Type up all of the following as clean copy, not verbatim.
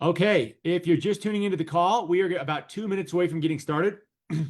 Okay, if you're just tuning into the call, we are about 2 minutes away from getting started. I'm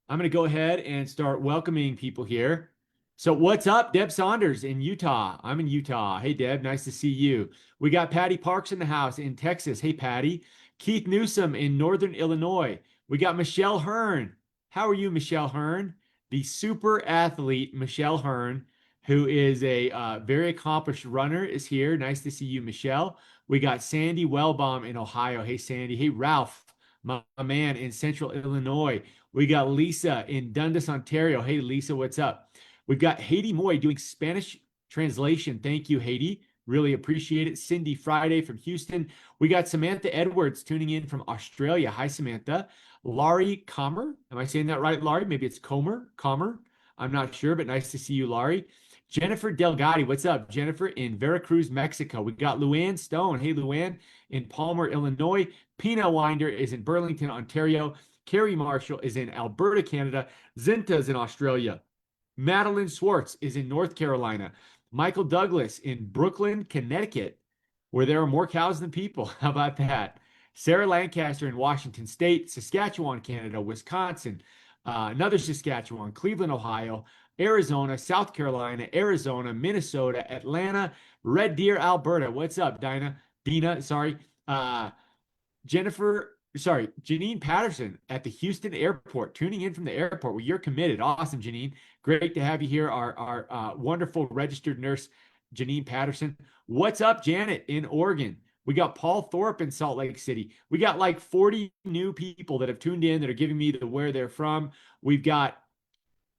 going to go ahead and start welcoming people here. So, what's up, Deb Saunders in Utah? I'm in Utah. Hey, Deb, nice to see you. We got Patty Parks in the house in Texas. Hey, Patty. Keith Newsom in Northern Illinois. We got Michelle Hearn. How are you, Michelle Hearn? The super athlete, Michelle Hearn, who is a very accomplished runner, is here. Nice to see you, Michelle. We got Sandy Wellbaum in Ohio. Hey, Sandy. Hey, Ralph, my man in Central Illinois. We got Lisa in Dundas, Ontario. Hey, Lisa, what's up? We've got Haiti Moy doing Spanish translation. Thank you, Haiti. Really appreciate it. Cindy Friday from Houston. We got Samantha Edwards tuning in from Australia. Hi, Samantha. Laurie Comer. Am I saying that right, Laurie? Maybe it's Comer. I'm not sure, but nice to see you, Laurie. Jennifer Delgado, what's up? Jennifer in Veracruz, Mexico. We got Luann Stone. Hey, Luann in Palmer, Illinois. Pina Winder is in Burlington, Ontario. Carrie Marshall is in Alberta, Canada. Zinta's in Australia. Madeline Swartz is in North Carolina. Michael Douglas in Brooklyn, Connecticut, where there are more cows than people. How about that? Sarah Lancaster in Washington State, Saskatchewan, Canada, Wisconsin, another Saskatchewan, Cleveland, Ohio, Arizona, South Carolina, Arizona, Minnesota, Atlanta, Red Deer, Alberta. What's up, Dina, sorry. Janine Patterson at the Houston airport, tuning in from the airport where you're committed. Awesome, Janine. Great to have you here. Our wonderful registered nurse, Janine Patterson. What's up, Janet in Oregon? We got Paul Thorpe in Salt Lake City. We got like 40 new people that have tuned in that are giving me where they're from. We've got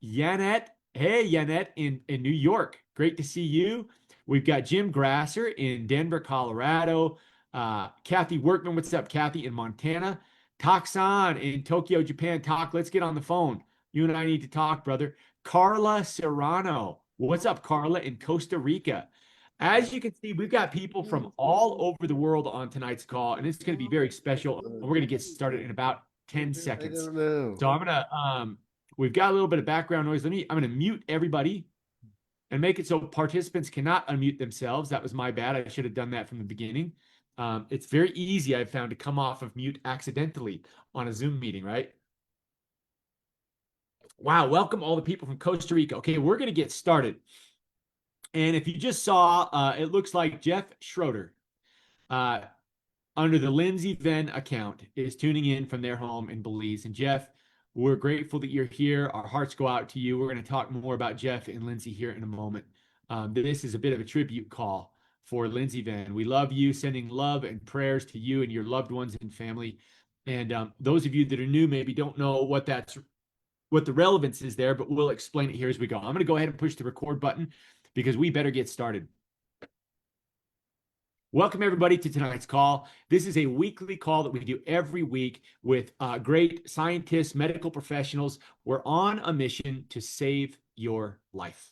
Yanette. Hey, Yanette in New York. Great to see you. We've got Jim Grasser in Denver, Colorado. Kathy Workman, what's up, Kathy in Montana? Tak-san in Tokyo, Japan. Tak, let's get on the phone. You and I need to talk, brother. Carla Serrano. What's up, Carla in Costa Rica? As you can see, we've got people from all over the world on tonight's call, and it's going to be very special. And we're going to get started in about 10 seconds. I don't know. So I'm going to, we've got a little bit of background noise. I'm going to mute everybody and make it so participants cannot unmute themselves. That was my bad. I should have done that from the beginning. It's very easy, I've found, to come off of mute accidentally on a Zoom meeting, right? Wow, welcome all the people from Costa Rica. Okay, we're going to get started. And if you just saw, it looks like Jeff Schroeder, under the Lindsay Venn account, is tuning in from their home in Belize. And Jeff, we're grateful that you're here. Our hearts go out to you. We're going to talk more about Jeff and Lindsay here in a moment. This is a bit of a tribute call for Lindsay Venn. We love you, sending love and prayers to you and your loved ones and family. And those of you that are new maybe don't know what the relevance is there, but we'll explain it here as we go. I'm going to go ahead and push the record button because we better get started. Welcome, everybody, to tonight's call. This is a weekly call that we do every week with great scientists, medical professionals. We're on a mission to save your life.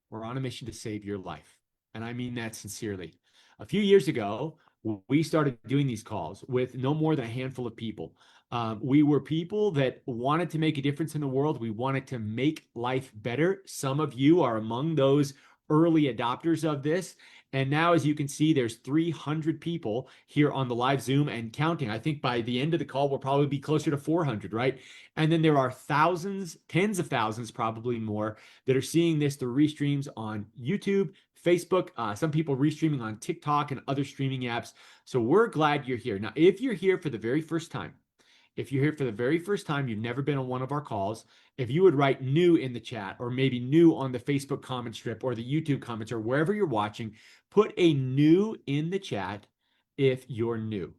We're on a mission to save your life. And I mean that sincerely. A few years ago, we started doing these calls with no more than a handful of people. We were people that wanted to make a difference in the world. We wanted to make life better. Some of you are among those early adopters of this. And now, as you can see, there's 300 people here on the live Zoom and counting. I think by the end of the call, we'll probably be closer to 400, right? And then there are thousands, tens of thousands, probably more, that are seeing this through restreams on YouTube, Facebook, some people restreaming on TikTok and other streaming apps. So we're glad you're here. Now, if you're here for the very first time, you've never been on one of our calls, if you would write new in the chat or maybe new on the Facebook comment strip or the YouTube comments or wherever you're watching, put a new in the chat if you're new.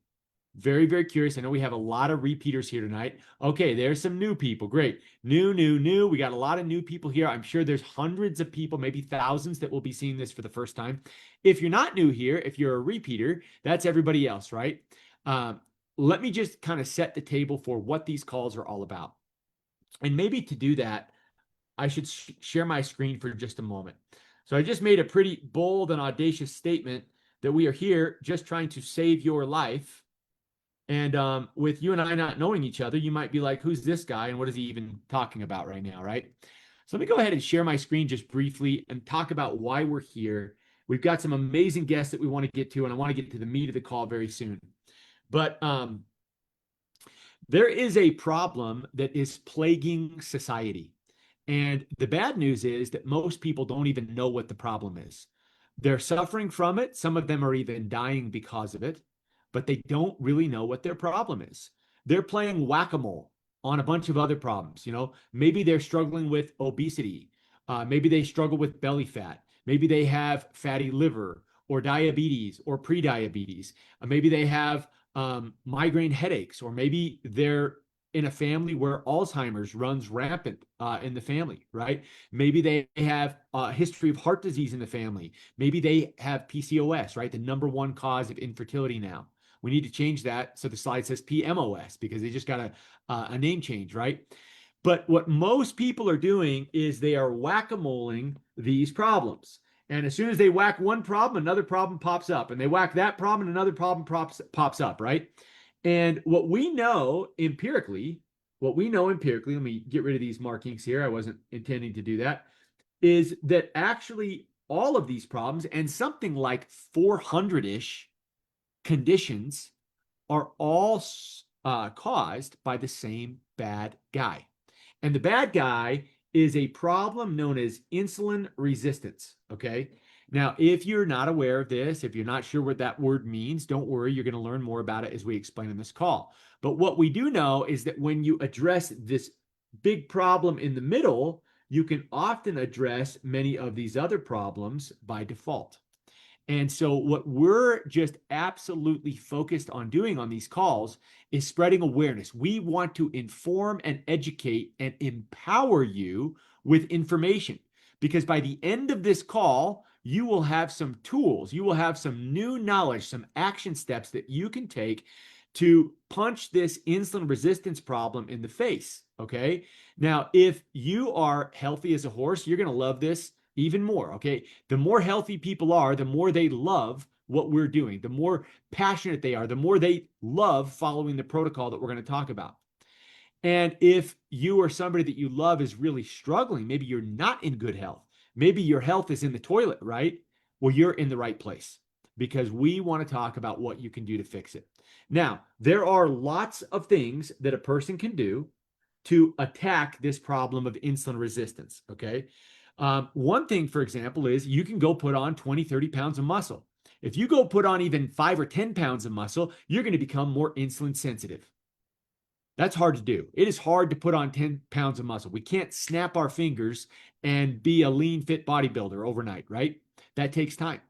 Very, very curious. I know we have a lot of repeaters here tonight. Okay, there's some new people. Great. New. We got a lot of new people here. I'm sure there's hundreds of people, maybe thousands, that will be seeing this for the first time. If you're not new here, if you're a repeater, that's everybody else, right? Let me just kind of set the table for what these calls are all about. And maybe to do that, I should share my screen for just a moment. So I just made a pretty bold and audacious statement that we are here just trying to save your life. And with you and I not knowing each other, you might be like, who's this guy and what is he even talking about right now, right? So let me go ahead and share my screen just briefly and talk about why we're here, We've got some amazing guests that we want to get to, and I want to get to the meat of the call very soon. But there is a problem that is plaguing society. And the bad news is that most people don't even know what the problem is. They're suffering from it. Some of them are even dying because of it, but they don't really know what their problem is. They're playing whack-a-mole on a bunch of other problems. Maybe they're struggling with obesity. Maybe they struggle with belly fat. Maybe they have fatty liver or diabetes or prediabetes. Maybe they have migraine headaches, or maybe they're in a family where Alzheimer's runs rampant in the family, right? Maybe they have a history of heart disease in the family. Maybe they have PCOS, right? The number one cause of infertility now. We need to change that so the slide says PMOS because they just got a name change, right? But what most people are doing is they are whack-a-moling these problems. And as soon as they whack one problem, another problem pops up. And they whack that problem, and another problem pops up, right? And what we know empirically, let me get rid of these markings here. I wasn't intending to do that, is that actually all of these problems and something like 400-ish conditions are all caused by the same bad guy. And the bad guy is a problem known as insulin resistance, okay? Now, if you're not aware of this, if you're not sure what that word means, don't worry, you're going to learn more about it as we explain in this call. But what we do know is that when you address this big problem in the middle, you can often address many of these other problems by default. And so what we're just absolutely focused on doing on these calls is spreading awareness. We want to inform and educate and empower you with information, because by the end of this call, you will have some tools, you will have some new knowledge, some action steps that you can take to punch this insulin resistance problem in the face, okay? Now, if you are healthy as a horse, you're going to love this even more, okay? The more healthy people are, the more they love what we're doing, the more passionate they are, the more they love following the protocol that we're going to talk about. And if you or somebody that you love is really struggling, maybe you're not in good health, maybe your health is in the toilet, right? Well, you're in the right place, because we want to talk about what you can do to fix it. Now, there are lots of things that a person can do to attack this problem of insulin resistance, okay? One thing, for example, is you can go put on 20, 30 pounds of muscle. If you go put on even 5 or 10 pounds of muscle, you're going to become more insulin sensitive. That's hard to do. It is hard to put on 10 pounds of muscle. We can't snap our fingers and be a lean, fit bodybuilder overnight, right? That takes time.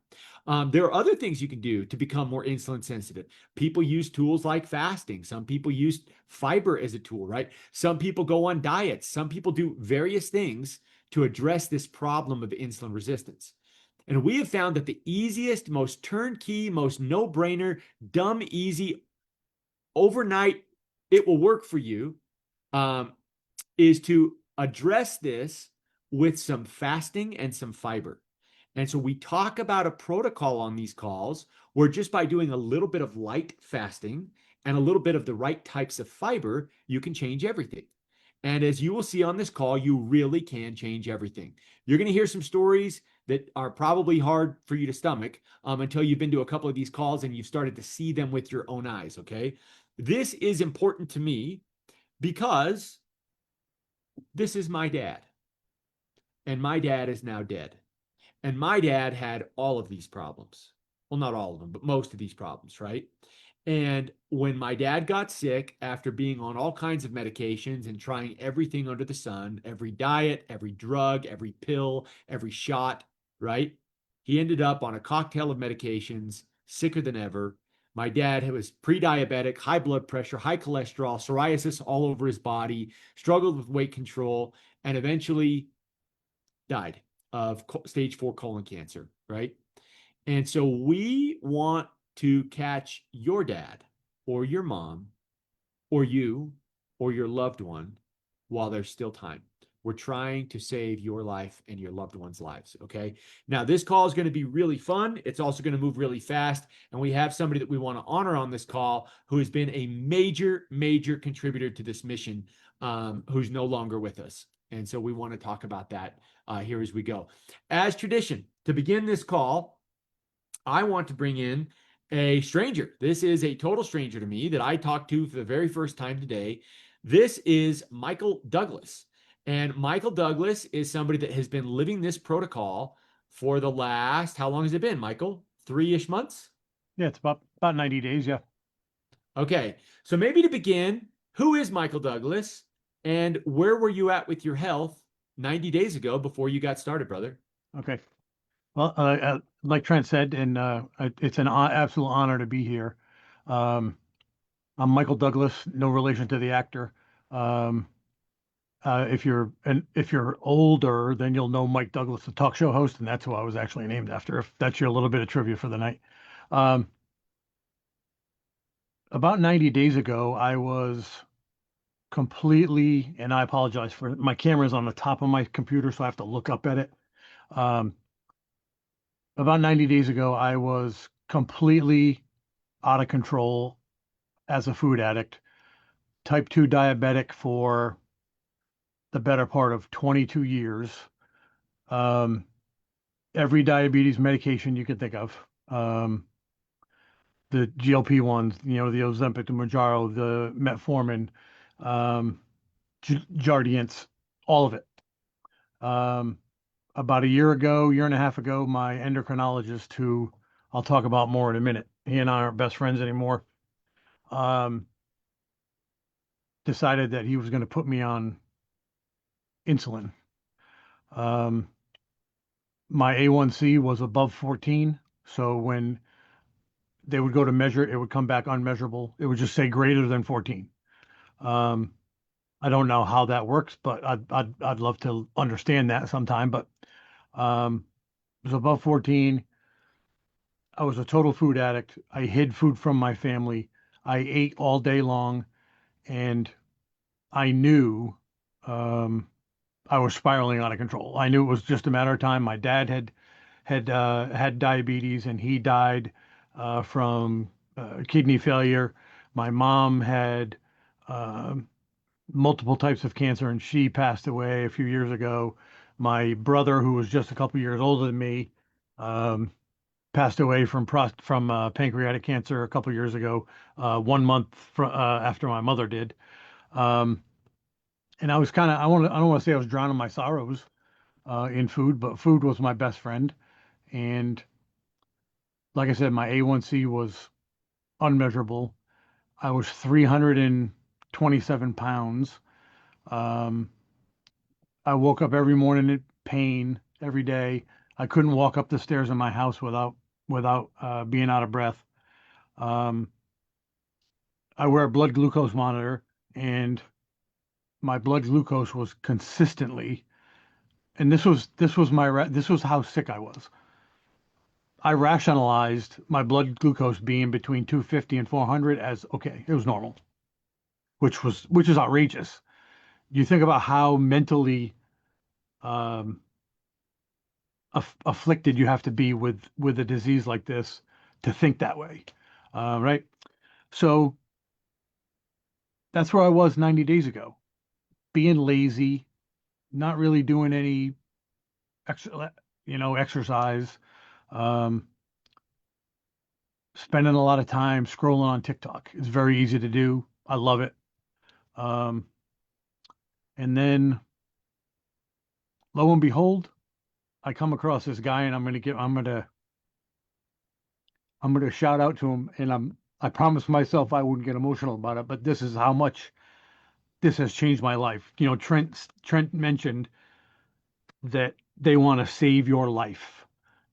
There are other things you can do to become more insulin sensitive. People use tools like fasting. Some people use fiber as a tool, right? Some people go on diets. Some people do various things to address this problem of insulin resistance. And we have found that the easiest, most turnkey, most no-brainer, dumb, easy, overnight, it will work for you, is to address this with some fasting and some fiber. And so we talk about a protocol on these calls where just by doing a little bit of light fasting and a little bit of the right types of fiber, you can change everything. And as you will see on this call, you really can change everything. You're going to hear some stories that are probably hard for you to stomach until you've been to a couple of these calls and you've started to see them with your own eyes, okay? This is important to me because this is my dad. And my dad is now dead. And my dad had all of these problems. Well, not all of them, but most of these problems, right? And when my dad got sick after being on all kinds of medications and trying everything under the sun, every diet, every drug, every pill, every shot, right? He ended up on a cocktail of medications, sicker than ever. My dad was pre-diabetic, high blood pressure, high cholesterol, psoriasis all over his body, struggled with weight control, and eventually died of stage 4 colon cancer, right? And so we want to catch your dad or your mom or you or your loved one while there's still time. We're trying to save your life and your loved ones' lives, okay? Now, this call is going to be really fun. It's also going to move really fast. And we have somebody that we want to honor on this call who has been a major, major contributor to this mission, who's no longer with us. And so we want to talk about that here as we go. As tradition, to begin this call, I want to bring in a stranger. This is a total stranger to me that I talked to for the very first time today. This is Michael Douglas. And Michael Douglas is somebody that has been living this protocol for the last, how long has it been, Michael? 3-ish months? Yeah, it's about 90 days. Yeah. Okay. So maybe to begin, who is Michael Douglas and where were you at with your health 90 days ago before you got started, brother? Okay. Well, like Trent said, and it's an absolute honor to be here. Um, I'm Michael Douglas, no relation to the actor. Um, if you're older, then you'll know Mike Douglas, the talk show host, and that's who I was actually named after. If that's your little bit of trivia for the night. Um, about 90 days ago, I was completely, and I apologize for my camera is on the top of my computer, so I have to look up at it. Um, about 90 days ago, I was completely out of control as a food addict, type 2 diabetic for the better part of 22 years. Um, every diabetes medication you can think of. The GLP ones, the Ozempic, the Mounjaro, the metformin, um, Jardiance, all of it. Um, about a year ago, year and a half ago, my endocrinologist, who I'll talk about more in a minute, he and I aren't best friends anymore, um, decided that he was going to put me on insulin. Um, my A1C was above 14. So when they would go to measure it, it would come back unmeasurable. It would just say greater than 14. Um, I don't know how that works, but I'd love to understand that sometime. But it was above 14. I was a total food addict. I hid food from my family. I ate all day long, and I knew um, I was spiraling out of control. I knew it was just a matter of time. My dad had diabetes, and he died from kidney failure. My mom had um multiple types of cancer, and she passed away a few years ago. My brother, who was just a couple years older than me, um, passed away from pancreatic cancer a couple years ago, 1 month after my mother did. Um, and I was kind of I don't want to say I was drowning my sorrows in food, but food was my best friend. And like I said, my A1C was unmeasurable. I was 327 pounds. Um, I woke up every morning in pain every day. I couldn't walk up the stairs in my house without being out of breath. Um, I wear a blood glucose monitor, and my blood glucose was consistently, and this was how sick I was. I rationalized my blood glucose being between 250 and 400 as okay, it was normal, which is outrageous. You think about how mentally um, afflicted you have to be with a disease like this to think that way, right? So that's where I was 90 days ago, being lazy, not really doing any exercise, um, spending a lot of time scrolling on TikTok. It's very easy to do. I love it. Um, and then lo and behold, I come across this guy, and I'm gonna shout out to him, and I promised myself I wouldn't get emotional about it, but this is how much this has changed my life. Trent mentioned that they want to save your life,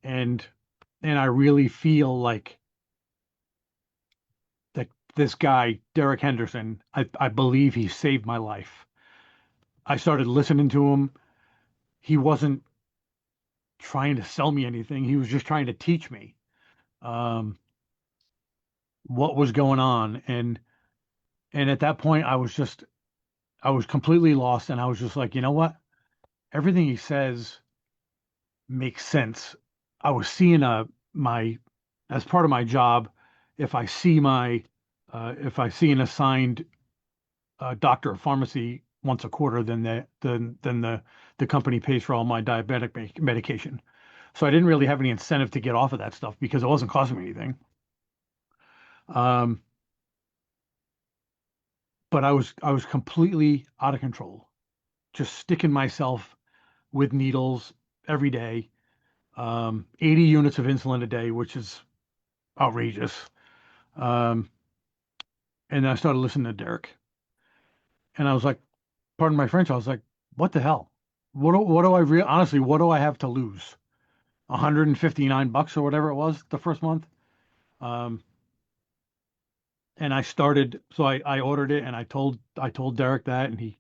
and I really feel like that this guy Derek Henderson, I believe he saved my life. I started listening to him. He wasn't trying to sell me anything. He was just trying to teach me um, what was going on, and at that point I was completely lost, and I was just like, you know what? Everything he says makes sense. I was seeing my as part of my job, if I see if I see an assigned doctor of pharmacy once a quarter, then the company pays for all my diabetic medication. So I didn't really have any incentive to get off of that stuff because it wasn't costing me anything. Um, but I was completely out of control, just sticking myself with needles every day, 80 units of insulin a day, which is outrageous. Um, and then I started listening to Derek, and I was like, pardon my French, I was like, what the hell? What do I honestly, what do I have to lose? $159 or whatever it was the first month. Um, and I started, so I ordered it and I told Derek that, and he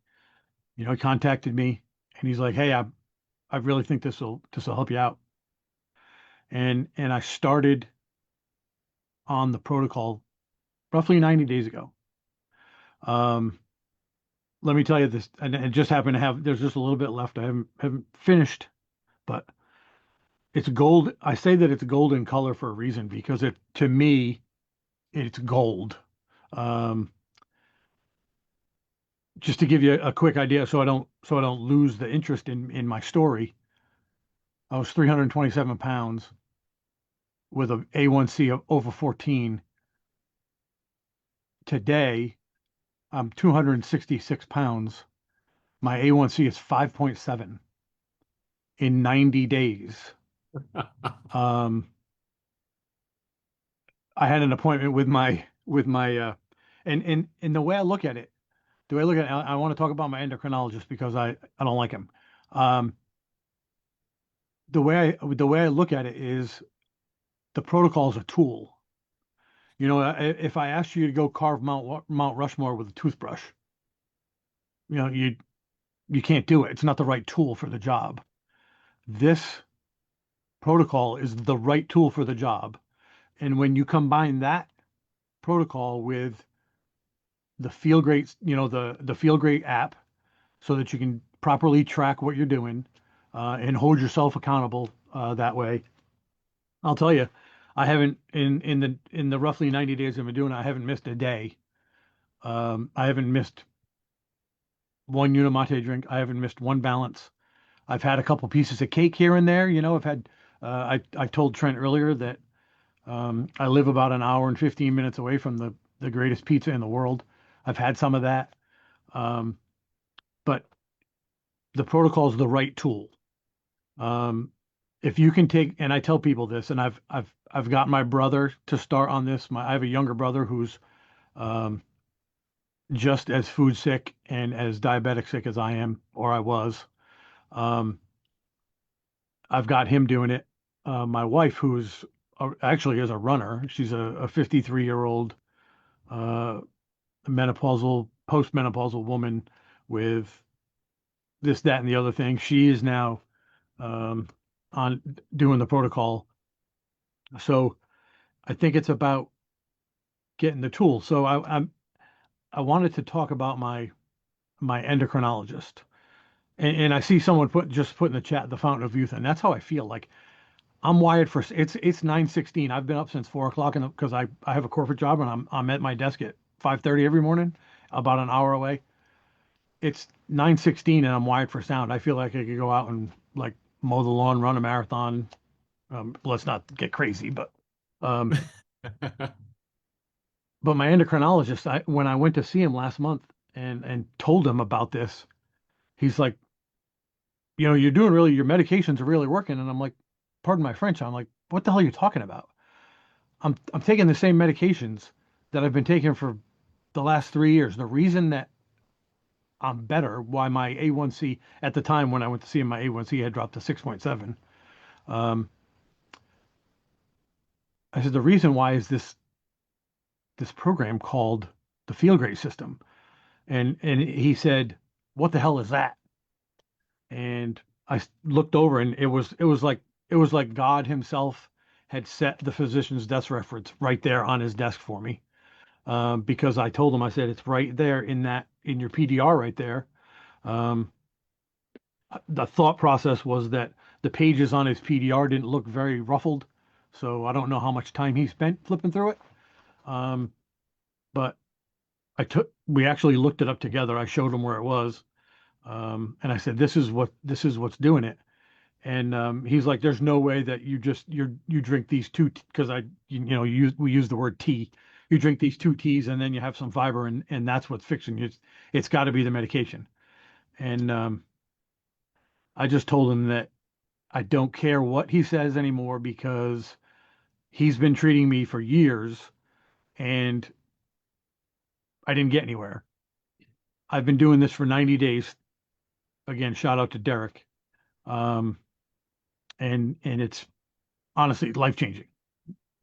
contacted me and he's like, hey, I really think this will help you out. And I started on the protocol roughly 90 days ago. Um, let me tell you this, and it just happened to have, there's just a little bit left. I haven't finished, but it's gold. I say that it's gold in color for a reason because to me, it's gold. Um, just to give you a quick idea, so I don't lose the interest in my story. I was 327 pounds with a A1C of over 14. Today, I'm 266 pounds. My A1C is 5.7 in 90 days. Um, I had an appointment with my and the way I look at it, the way I look at it, I want to talk about my endocrinologist because I don't like him. Um, the way I look at it is the protocol is a tool. If I asked you to go carve Mount Rushmore with a toothbrush, you can't do it. It's not the right tool for the job. This protocol is the right tool for the job. And when you combine that protocol with the Feel Great, the Feel Great app, so that you can properly track what you're doing and hold yourself accountable that way. I'll tell you, I haven't in the roughly 90 days I've been doing it, I haven't missed a day. I haven't missed one Unimate drink. I haven't missed one balance. I've had a couple pieces of cake here and there. I've had. I told Trent earlier that I live about an hour and 15 minutes away from the greatest pizza in the world. I've had some of that, um, but the protocol is the right tool. Um, if you can take, and I tell people this, and I've got my brother to start on this. I have a younger brother who's um, just as food sick and as diabetic sick as I am, or I was. Um, I've got him doing it. My wife, who's actually is a runner, she's a 53-year-old uh, postmenopausal woman with this, that, and the other thing. She is now um, on doing the protocol. So I think it's about getting the tools. So I wanted to talk about my endocrinologist, and I see someone put in the chat the fountain of youth, and that's how I feel. Like I'm wired for it's 9:16. I've been up since 4 o'clock, and because I have a corporate job and I'm at my desk at 5:30 every morning, about an hour away. It's 9:16 and I'm wired for sound. I feel like I could go out and like mow the lawn, run a marathon. Let's not get crazy, um, but my endocrinologist, when I went to see him last month and told him about this, he's like, your medications are really working. And I'm like, pardon my French. I'm like, what the hell are you talking about? I'm taking the same medications that I've been taking for the last 3 years. The reason that I'm better, why my A1C at the time when I went to see him, my A1C had dropped to 6.7. Um, I said the reason why is this program called the Feel Great System, and he said, "What the hell is that?" And I looked over, and it was like God Himself had set the physician's desk reference right there on his desk for me. Because I told him, I said, it's right there in your PDR right there. Um, the thought process was that the pages on his PDR didn't look very ruffled, so I don't know how much time he spent flipping through it. Um, but we actually looked it up together. I showed him where it was, and I said, this is what's doing it. And he's like, "There's no way that you drink these two because we use the word tea. You drink these two teas and then you have some fiber and that's what's fixing you. It's got to be the medication." And I just told him that I don't care what he says anymore because he's been treating me for years and I didn't get anywhere. I've been doing this for 90 days. Again, shout out to Derek. Um, and it's honestly life changing.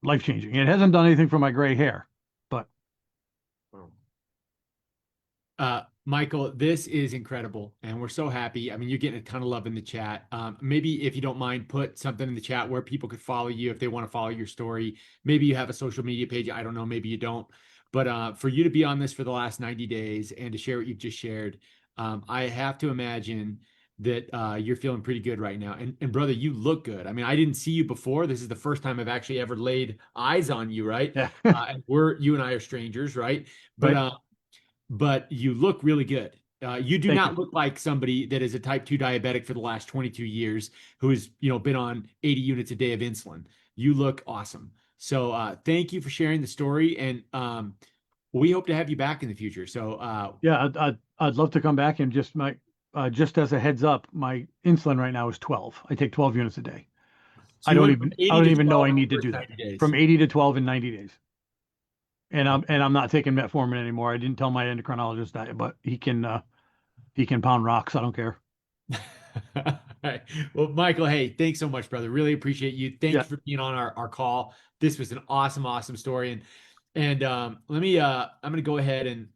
Life changing. It hasn't done anything for my gray hair, but Michael, this is incredible, and we're so happy. I mean, you're getting a ton of love in the chat. Maybe if you don't mind, put something in the chat where people could follow you if they want to follow your story. Maybe you have a social media page. I don't know. Maybe you don't. But for you to be on this for the last 90 days and to share what you've just shared, I have to imagine that you're feeling pretty good right now. And brother, you look good. I mean, I didn't see you before. This is the first time I've actually ever laid eyes on you, right? yeah. And you and I are strangers, right? But Right. but you look really good. You do Thank you. not look like somebody that is a type 2 diabetic for the last 22 years who has, been on 80 units a day of insulin. You look awesome. So thank you for sharing the story, and we hope to have you back in the future. So Yeah, I'd love to come back and just as a heads up, my insulin right now is 12. I take 12 units a day. so you went from I 80 don't to even know 12 I in need the to first do that. 90 days. From 80 to 12 in 90 days. And I'm not taking metformin anymore. I didn't tell my endocrinologist that, but he can pound rocks. I don't care. All right. Well, Michael, hey, thanks so much, brother. Really appreciate you. Thank Yeah. you for being on our call. This was an awesome, awesome story. And let me I'm gonna go ahead and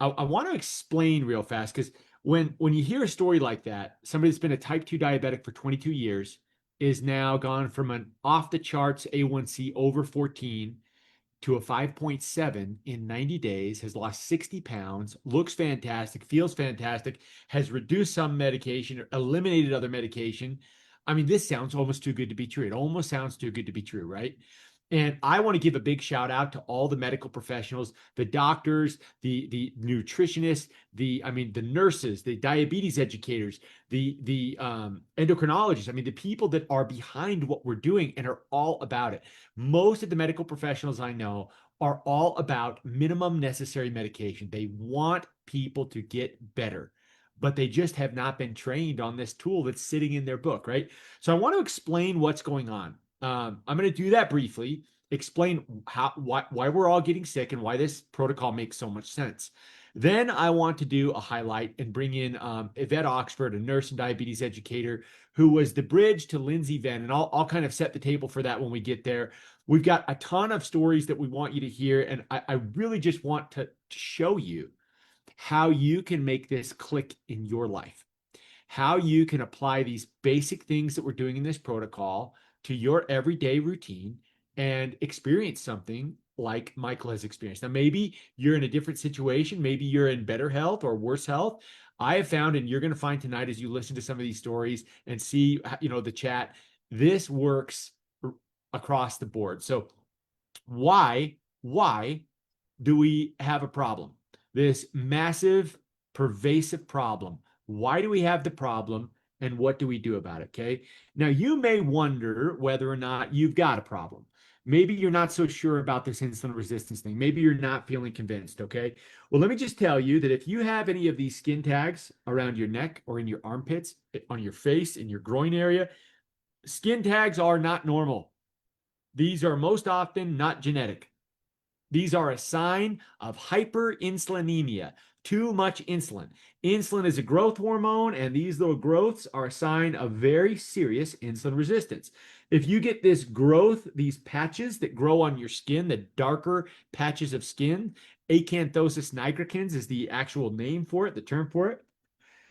I want to explain real fast because when you hear a story like that, somebody that's been a type 2 diabetic for 22 years is now gone from an off the charts A1C over 14 to a 5.7 in 90 days, has lost 60 pounds, looks fantastic, feels fantastic, has reduced some medication, eliminated other medication. I mean, this sounds almost too good to be true. It almost sounds too good to be true, right? And I want to give a big shout out to all the medical professionals, the doctors, the nutritionists, the nurses, the diabetes educators, the endocrinologists. I mean, the people that are behind what we're doing and are all about it. Most of the medical professionals I know are all about minimum necessary medication. They want people to get better, but they just have not been trained on this tool that's sitting in their book, right? So I want to explain what's going on. I'm going to do that briefly, explain why we're all getting sick and why this protocol makes so much sense. Then I want to do a highlight and bring in Yvette Oxford, a nurse and diabetes educator, who was the bridge to Lindsay Venn. And I'll kind of set the table for that when we get there. We've got a ton of stories that we want you to hear. And I really just want to show you how you can make this click in your life, how you can apply these basic things that we're doing in this protocol to your everyday routine and experience something like Michael has experienced. Now, maybe you're in a different situation. Maybe you're in better health or worse health. I have found, and you're going to find tonight as you listen to some of these stories and see, the chat, this works across the board. So why do we have a problem? This massive, pervasive problem. Why do we have the problem and what do we do about it? Okay. Now, you may wonder whether or not you've got a problem. Maybe you're not so sure about this insulin resistance thing. Maybe you're not feeling convinced. Okay. Well, let me just tell you that if you have any of these skin tags around your neck or in your armpits, on your face, in your groin area, skin tags are not normal. These are most often not genetic. These are a sign of hyperinsulinemia, too much insulin. Insulin is a growth hormone, and these little growths are a sign of very serious insulin resistance. If you get this growth, these patches that grow on your skin, the darker patches of skin, acanthosis nigricans is the actual name for it, the term for it.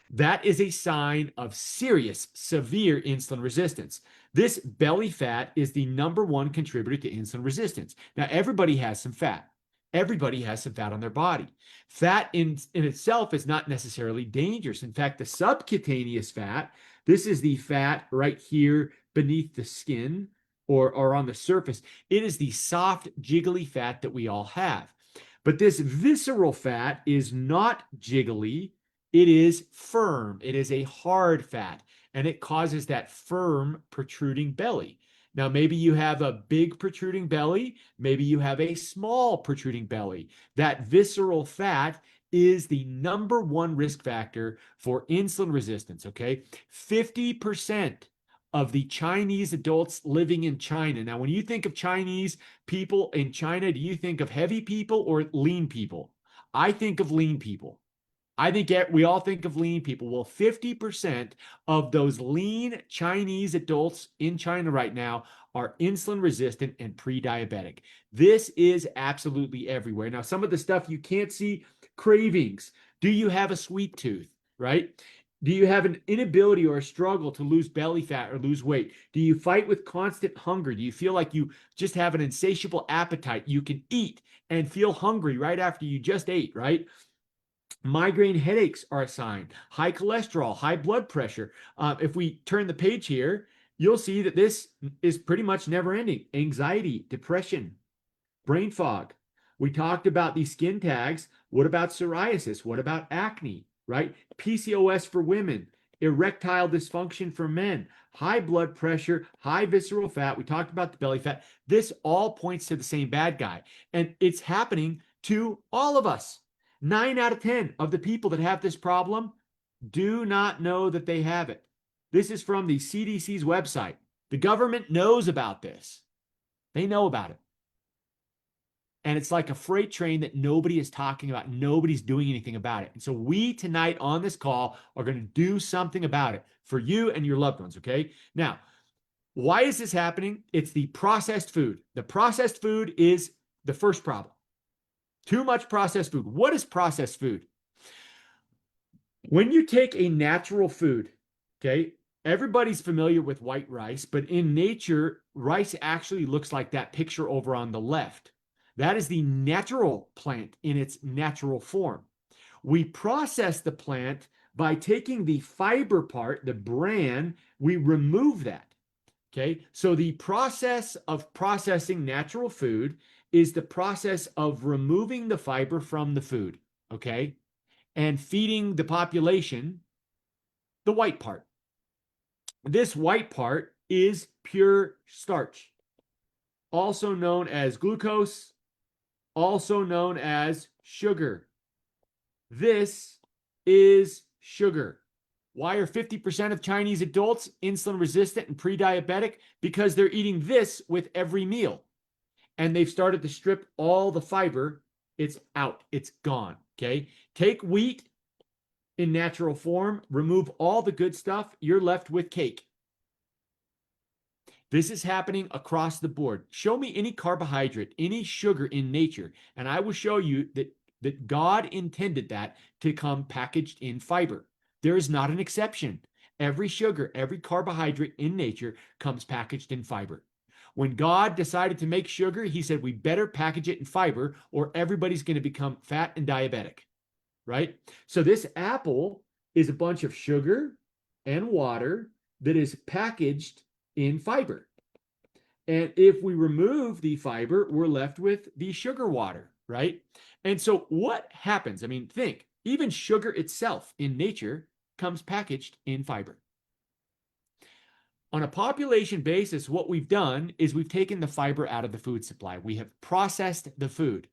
That is a sign of serious, severe insulin resistance. This belly fat is the number one contributor to insulin resistance. Now, everybody has some fat. Everybody has some fat on their body. Fat in itself is not necessarily dangerous. In fact, the subcutaneous fat, this is the fat right here beneath the skin or on the surface. It is the soft, jiggly fat that we all have. But this visceral fat is not jiggly. It is firm. It is a hard fat. and it causes that firm protruding belly. Now, maybe you have a big protruding belly, maybe you have a small protruding belly. That visceral fat is the number one risk factor for insulin resistance, okay? 50% of the Chinese adults living in China. Now, when you think of Chinese people in China, do you think of heavy people or lean people? I think of lean people. I think we all think of lean people. Well, 50% of those lean Chinese adults in China right now are insulin resistant and pre-diabetic. This is absolutely everywhere. Now, some of the stuff you can't see, cravings. Do you have a sweet tooth, right? Do you have an inability or a struggle to lose belly fat or lose weight? Do you fight with constant hunger? Do you feel like you just have an insatiable appetite? You can eat and feel hungry right after you just ate, right? Migraine headaches are a sign. High cholesterol, high blood pressure. If we turn the page here, you'll see that this is pretty much never ending. Anxiety, depression, brain fog. We talked about these skin tags. What about psoriasis? What about acne, right? PCOS for women, erectile dysfunction for men, high blood pressure, high visceral fat. We talked about the belly fat. This all points to the same bad guy. And it's happening to all of us. 9 out of 10 of the people that have this problem do not know that they have it. This is from the CDC's website. The government knows about this. They know about it. And it's like a freight train that nobody is talking about. Nobody's doing anything about it. And so we tonight on this call are going to do something about it for you and your loved ones, okay? Now, why is this happening? It's the processed food. The processed food is the first problem. Too much processed food. What is processed food? When you take a natural food, okay, everybody's familiar with white rice, but in nature, rice actually looks like that picture over on the left. That is the natural plant in its natural form. We process the plant by taking the fiber part, the bran, we remove that. Okay, so the process of processing natural food is the process of removing the fiber from the food, okay, and feeding the population the white part. This white part is pure starch, also known as glucose, also known as sugar. This is sugar. Why are 50% of Chinese adults insulin resistant and pre-diabetic? Because they're eating this with every meal. And they've started to strip all the fiber. It's out. It's gone. Okay. Take wheat in natural form, remove all the good stuff. You're left with cake. This is happening across the board. Show me any carbohydrate, any sugar in nature, and I will show you that God intended that to come packaged in fiber. There is not an exception. Every sugar, every carbohydrate in nature comes packaged in fiber. When God decided to make sugar, he said, we better package it in fiber or everybody's going to become fat and diabetic, right? So this apple is a bunch of sugar and water that is packaged in fiber. And if we remove the fiber, we're left with the sugar water, right? And so what happens? I mean, think, even sugar itself in nature comes packaged in fiber. On a population basis, what we've done is we've taken the fiber out of the food supply. We have processed the food.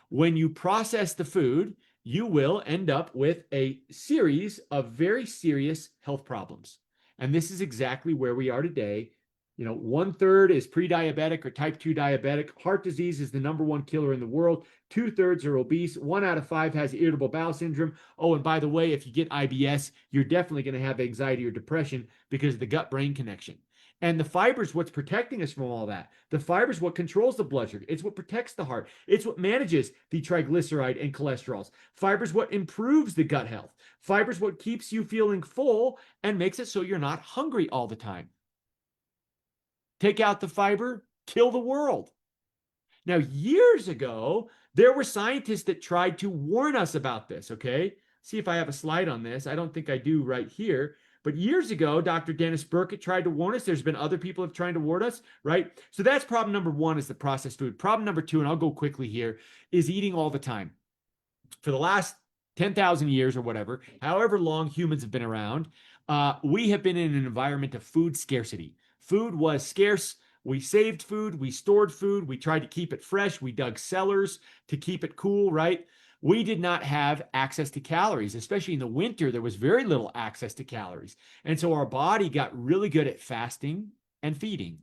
When you process the food, you will end up with a series of very serious health problems. And this is exactly where we are today. You know, 1/3 is pre-diabetic or type 2 diabetic. Heart disease is the number one killer in the world. 2/3 are obese. 1 out of 5 has irritable bowel syndrome. Oh, and by the way, if you get IBS, you're definitely going to have anxiety or depression because of the gut-brain connection. And the fiber is what's protecting us from all that. The fiber is what controls the blood sugar. It's what protects the heart. It's what manages the triglyceride and cholesterols. Fiber is what improves the gut health. Fiber is what keeps you feeling full and makes it so you're not hungry all the time. Take out the fiber, kill the world. Now, years ago, there were scientists that tried to warn us about this, okay? See if I have a slide on this. I don't think I do right here. But years ago, Dr. Dennis Burkitt tried to warn us. There's been other people have tried to warn us, right? So that's problem number one, is the processed food. Problem number two, and I'll go quickly here, is eating all the time. For the last 10,000 years or whatever, however long humans have been around, we have been in an environment of food scarcity. Food was scarce. We saved food, we stored food, we tried to keep it fresh, we dug cellars to keep it cool, right? We did not have access to calories, especially in the winter. There was very little access to calories. And so our body got really good at fasting and feeding,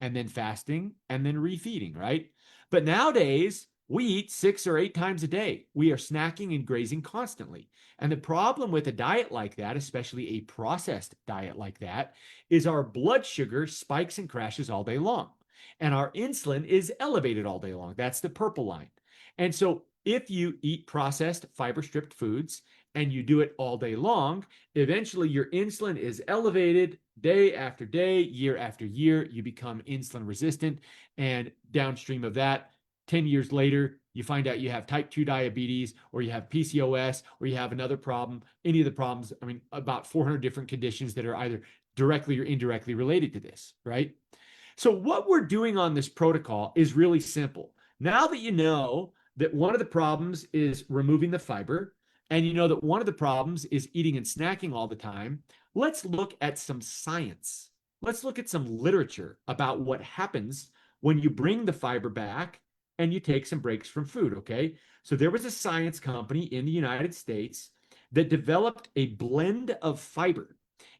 and then fasting and then refeeding, right? But nowadays, we eat 6 or 8 times a day. We are snacking and grazing constantly. And the problem with a diet like that, especially a processed diet like that, is our blood sugar spikes and crashes all day long. And our insulin is elevated all day long. That's the purple line. And so if you eat processed fiber stripped foods and you do it all day long, eventually your insulin is elevated day after day, year after year. You become insulin resistant. And downstream of that, 10 years later, you find out you have type 2 diabetes or you have PCOS or you have another problem, any of the problems. I mean, about 400 different conditions that are either directly or indirectly related to this, right? So, what we're doing on this protocol is really simple. Now that you know that one of the problems is removing the fiber, and you know that one of the problems is eating and snacking all the time, let's look at some science. Let's look at some literature about what happens when you bring the fiber back and you take some breaks from food, okay? So, there was a science company in the United States that developed a blend of fiber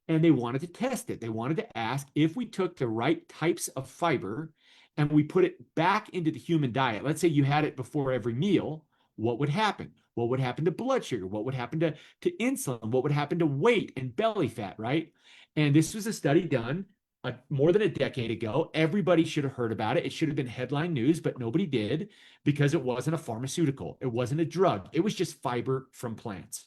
and they wanted to test it. They wanted to ask if we took the right types of fiber and we put it back into the human diet. Let's say you had it before every meal, what would happen? What would happen to blood sugar? What would happen to insulin? What would happen to weight and belly fat, right? And this was a study done more than a decade ago. Everybody should have heard about it. It should have been headline news, but nobody did because it wasn't a pharmaceutical. It wasn't a drug. It was just fiber from plants.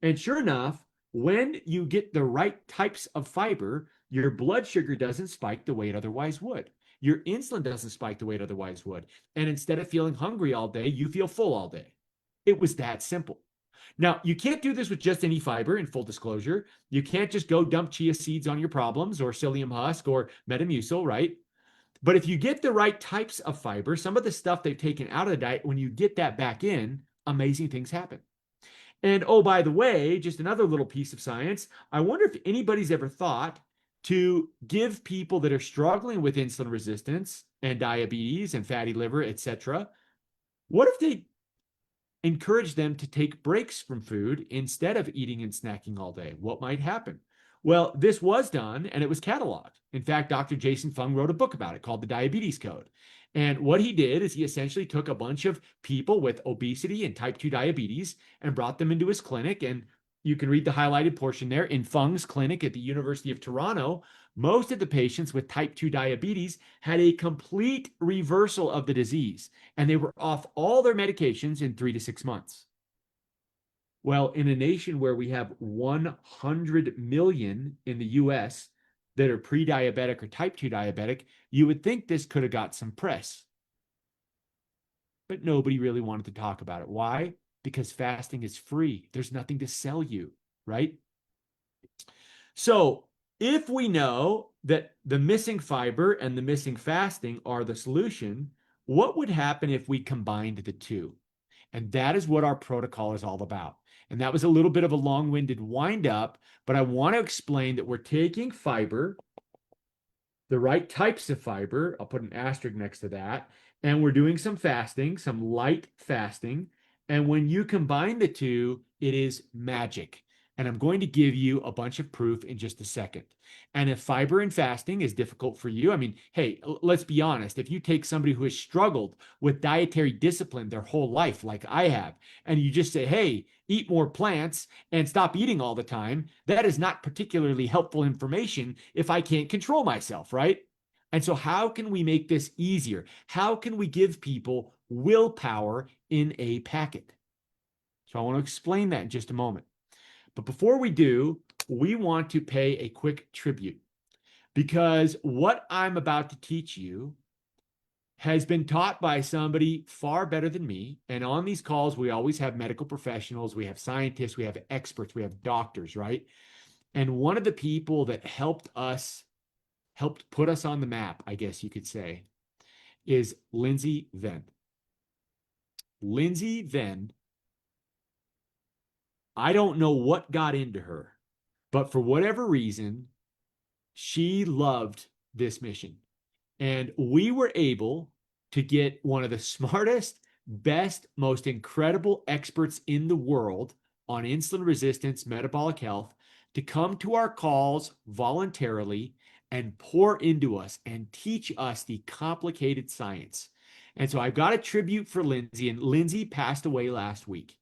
And sure enough, when you get the right types of fiber, your blood sugar doesn't spike the way it otherwise would. Your insulin doesn't spike the way it otherwise would. And instead of feeling hungry all day, you feel full all day. It was that simple. Now, you can't do this with just any fiber, in full disclosure. You can't just go dump chia seeds on your problems or psyllium husk or Metamucil, right? But if you get the right types of fiber, some of the stuff they've taken out of the diet, when you get that back in, amazing things happen. And oh, by the way, just another little piece of science. I wonder if anybody's ever thought to give people that are struggling with insulin resistance and diabetes and fatty liver, etc. What if they encourage them to take breaks from food instead of eating and snacking all day? What might happen? Well, this was done and it was cataloged. In fact, Dr. Jason Fung wrote a book about it called The Diabetes Code. And what he did is he essentially took a bunch of people with obesity and type 2 diabetes and brought them into his clinic. And you can read the highlighted portion there. In Fung's clinic at the University of Toronto, most of the patients with type 2 diabetes had a complete reversal of the disease, and they were off all their medications in 3 to 6 months. Well, in a nation where we have 100 million in the US that are pre diabetic or type 2 diabetic, you would think this could have got some press. But nobody really wanted to talk about it. Why? Because fasting is free, there's nothing to sell you, right? So, if we know that the missing fiber and the missing fasting are the solution, what would happen if we combined the two? And that is what our protocol is all about. And that was a little bit of a long-winded wind up, but I want to explain that we're taking fiber, the right types of fiber. I'll put an asterisk next to that. And we're doing some fasting, some light fasting. And when you combine the two, it is magic. And I'm going to give you a bunch of proof in just a second. And if fiber and fasting is difficult for you, I mean, hey, let's be honest. If you take somebody who has struggled with dietary discipline their whole life, like I have, and you just say, hey, eat more plants and stop eating all the time, that is not particularly helpful information if I can't control myself, right? And so, how can we make this easier? How can we give people willpower in a packet? So, I want to explain that in just a moment. But before we do, we want to pay a quick tribute because what I'm about to teach you has been taught by somebody far better than me. And on these calls, we always have medical professionals, we have scientists, we have experts, we have doctors, right? And one of the people that helped put us on the map, I guess you could say, is Lindsay Venn. Lindsay Venn, I don't know what got into her, But for whatever reason, she loved this mission. And we were able to get one of the smartest, best, most incredible experts in the world on insulin resistance, metabolic health, to come to our calls voluntarily and pour into us and teach us the complicated science. And so I've got a tribute for Lindsay, and Lindsay passed away last week.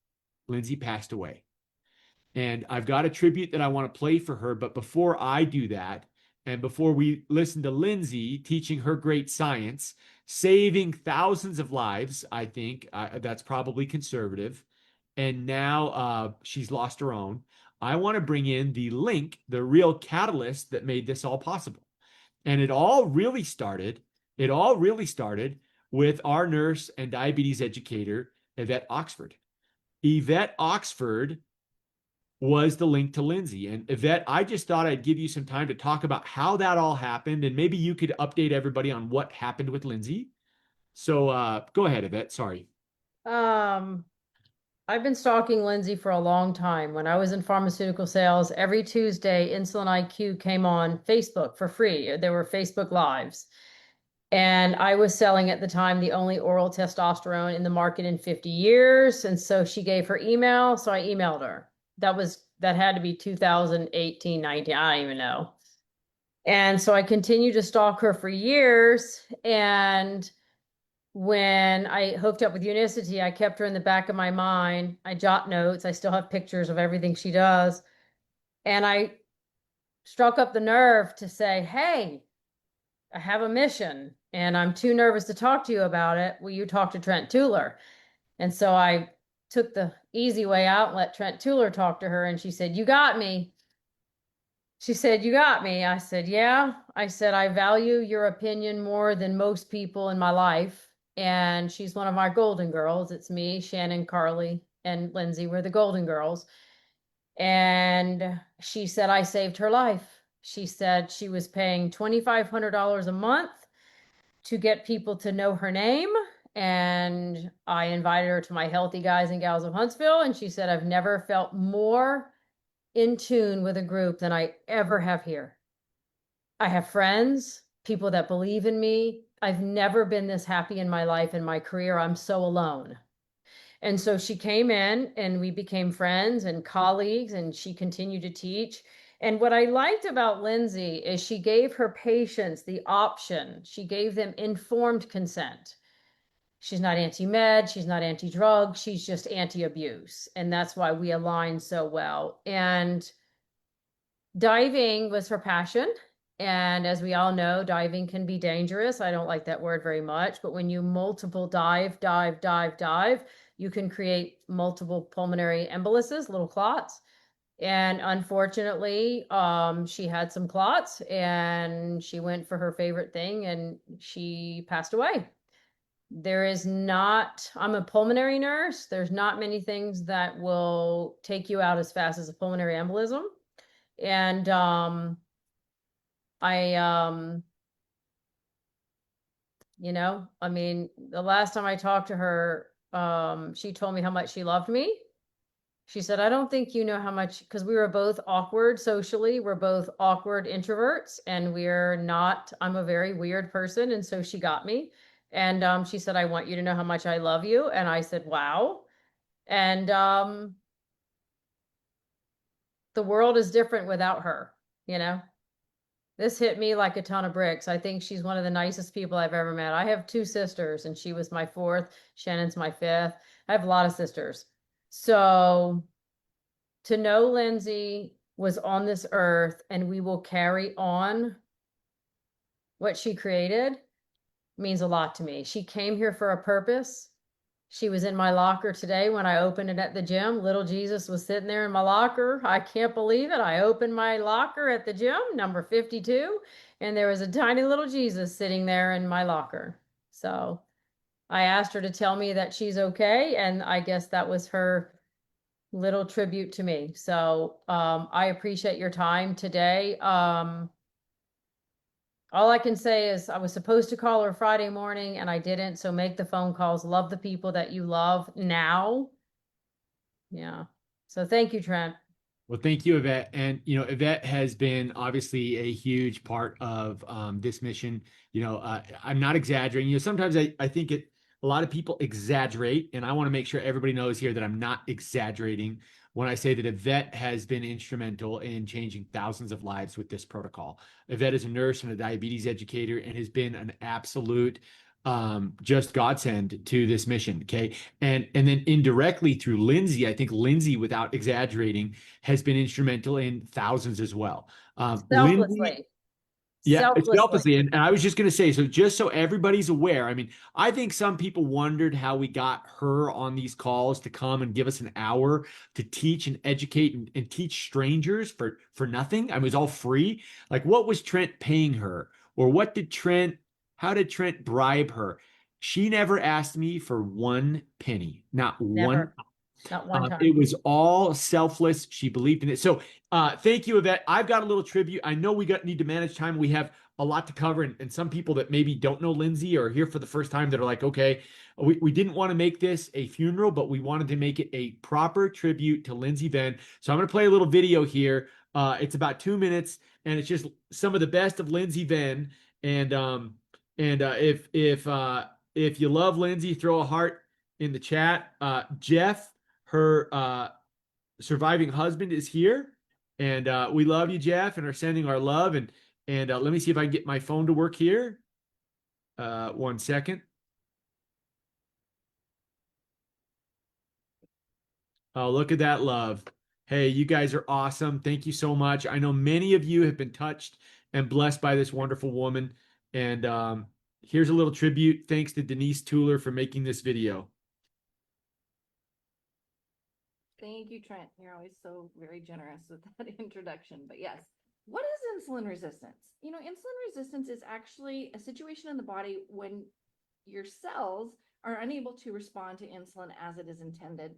Lindsay passed away. And I've got a tribute that I want to play for her. But before I do that, and before we listen to Lindsay teaching her great science, saving thousands of lives, I think that's probably conservative. And now she's lost her own. I want to bring in the link, the real catalyst that made this all possible. And it all really started with our nurse and diabetes educator, Yvette Oxford. Yvette Oxford was the link to Lindsay. And Yvette, I just thought I'd give you some time to talk about how that all happened, and maybe you could update everybody on what happened with Lindsay. So go ahead, Yvette. Sorry. Um, I've been stalking Lindsay for a long time. When I was in pharmaceutical sales, every Tuesday, Insulin IQ came on Facebook for free. There were Facebook Lives. And I was selling at the time the only oral testosterone in the market in 50 years. And so she gave her email. So I emailed her. That had to be 2018, 19, I don't even know. And so I continued to stalk her for years. And when I hooked up with Unicity, I kept her in the back of my mind. I jot notes. I still have pictures of everything she does. And I struck up the nerve to say, hey, I have a mission and I'm too nervous to talk to you about it. Will you talk to Trent Tueller? And so I took the easy way out and let Trent Tueller talk to her. And she said, you got me. She said, you got me. I said, yeah. I said, I value your opinion more than most people in my life. And she's one of my golden girls. It's me, Shannon, Carly, and Lindsay. We're the golden girls. And she said, I saved her life. She said she was paying $2,500 a month to get people to know her name. And I invited her to my Healthy Guys and Gals of Huntsville. And she said, I've never felt more in tune with a group than I ever have here. I have friends, people that believe in me. I've never been this happy in my life, in my career. I'm so alone. And so she came in and we became friends and colleagues, and she continued to teach. And what I liked about Lindsay is she gave her patients the option. She gave them informed consent. She's not anti-med, she's not anti-drug, she's just anti-abuse. And that's why we align so well. And diving was her passion. And as we all know, diving can be dangerous. I don't like that word very much, but when you multiple dive, you can create multiple pulmonary emboluses, little clots. And unfortunately, she had some clots and she went for her favorite thing and she passed away. I'm a pulmonary nurse. There's not many things that will take you out as fast as a pulmonary embolism. And I mean, the last time I talked to her, she told me how much she loved me. She said, I don't think you know how much, because we were both awkward socially. We're both awkward introverts, and I'm a very weird person. And so she got me. And she said, I want you to know how much I love you. And I said, wow. And the world is different without her, you know? This hit me like a ton of bricks. I think she's one of the nicest people I've ever met. I have 2 sisters, and she was my 4th. Shannon's my 5th. I have a lot of sisters. So to know Lindsay was on this earth and we will carry on what she created means a lot to me. She came here for a purpose. She was in my locker today when I opened it at the gym. Little Jesus was sitting there in my locker. I can't believe it. I opened my locker at the gym, number 52, and there was a tiny little Jesus sitting there in my locker. So I asked her to tell me that she's okay, and I guess that was her little tribute to me. So I appreciate your time today. All I can say is I was supposed to call her Friday morning and I didn't. So make the phone calls. Love the people that you love now. Yeah. So thank you, Trent. Well, thank you, Yvette. And, Yvette has been obviously a huge part of this mission. I'm not exaggerating. Sometimes I think a lot of people exaggerate, and I want to make sure everybody knows here that I'm not exaggerating when I say that Yvette has been instrumental in changing thousands of lives with this protocol. Yvette is a nurse and a diabetes educator and has been an absolute just godsend to this mission. Okay. And then indirectly through Lindsay, I think Lindsay, without exaggerating, has been instrumental in thousands as well. Lindsay, Selflessly. yeah, it's Selflessly. selflessly. And I was just going to say, so just so everybody's aware, I mean, I think some people wondered how we got her on these calls to come and give us an hour to teach and educate and teach strangers for nothing. I mean, it was all free. Like, what was Trent paying her? Or how did Trent bribe her? She never asked me for one penny, not one. Never. Not one It time. was all selfless. She believed in it. So thank you, Yvette. I've got a little tribute. I know need to manage time. We have a lot to cover, and some people that maybe don't know Lindsay or are here for the first time that are like, okay, we didn't want to make this a funeral, but we wanted to make it a proper tribute to Lindsay Venn. So I'm going to play a little video here. It's about 2 minutes, and it's just some of the best of Lindsay Venn. And if you love Lindsay, throw a heart in the chat. Jeff, her surviving husband, is here, and we love you, Jeff, and are sending our love. And let me see if I can get my phone to work here. 1 second. Oh, look at that love. Hey, you guys are awesome. Thank you so much. I know many of you have been touched and blessed by this wonderful woman. And here's a little tribute. Thanks to Denise Tuller for making this video. Thank you, Trent. You're always so very generous with that introduction. But yes, what is insulin resistance? Insulin resistance is actually a situation in the body when your cells are unable to respond to insulin as it is intended.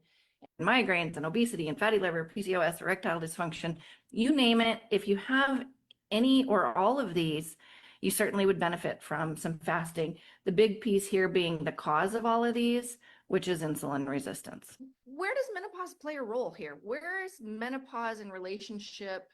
Migraines and obesity and fatty liver, PCOS, erectile dysfunction, you name it. If you have any or all of these, you certainly would benefit from some fasting. The big piece here being the cause of all of these, which is insulin resistance. Where does menopause play a role here? Where is menopause in relationship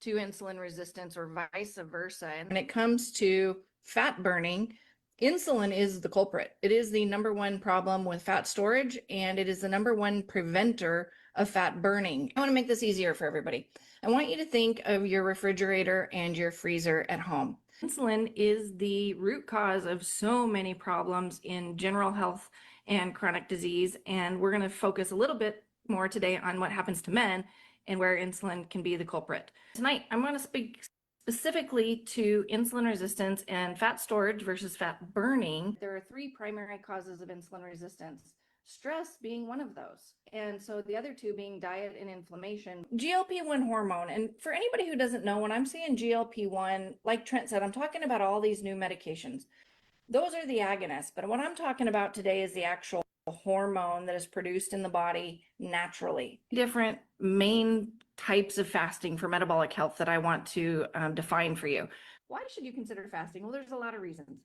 to insulin resistance or vice versa? And when it comes to fat burning, insulin is the culprit. It is the number one problem with fat storage, and it is the number one preventer of fat burning. I want to make this easier for everybody. I want you to think of your refrigerator and your freezer at home. Insulin is the root cause of so many problems in general health and chronic disease, and we're going to focus a little bit more today on what happens to men and where insulin can be the culprit. Tonight, I'm going to speak specifically to insulin resistance and fat storage versus fat burning. There are three primary causes of insulin resistance, stress being one of those. And so the other two being diet and inflammation. GLP-1 hormone. And for anybody who doesn't know, when I'm saying GLP-1, like Trent said, I'm talking about all these new medications. Those are the agonists. But what I'm talking about today is the actual hormone that is produced in the body naturally. Different main types of fasting for metabolic health that I want to define for you. Why should you consider fasting? Well, there's a lot of reasons.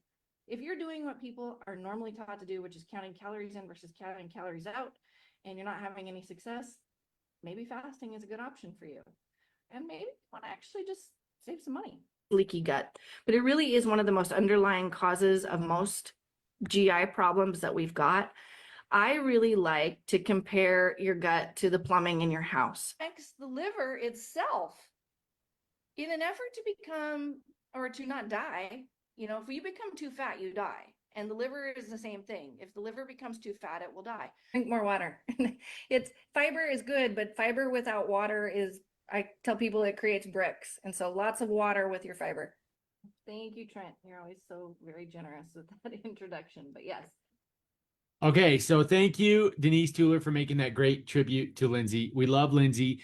If you're doing what people are normally taught to do, which is counting calories in versus counting calories out, and you're not having any success, maybe fasting is a good option for you. And maybe you want to actually just save some money. Leaky gut. But it really is one of the most underlying causes of most GI problems that we've got. I really like to compare your gut to the plumbing in your house. The liver itself, in an effort to become or to not die, if you become too fat, you die. And the liver is the same thing. If the liver becomes too fat, it will die. Drink more water. Fiber is good, but fiber without water is, I tell people, it creates bricks. And so lots of water with your fiber. Thank you, Trent. You're always so very generous with that introduction. But yes. Okay, so thank you, Denise Tuller, for making that great tribute to Lindsay. We love Lindsay.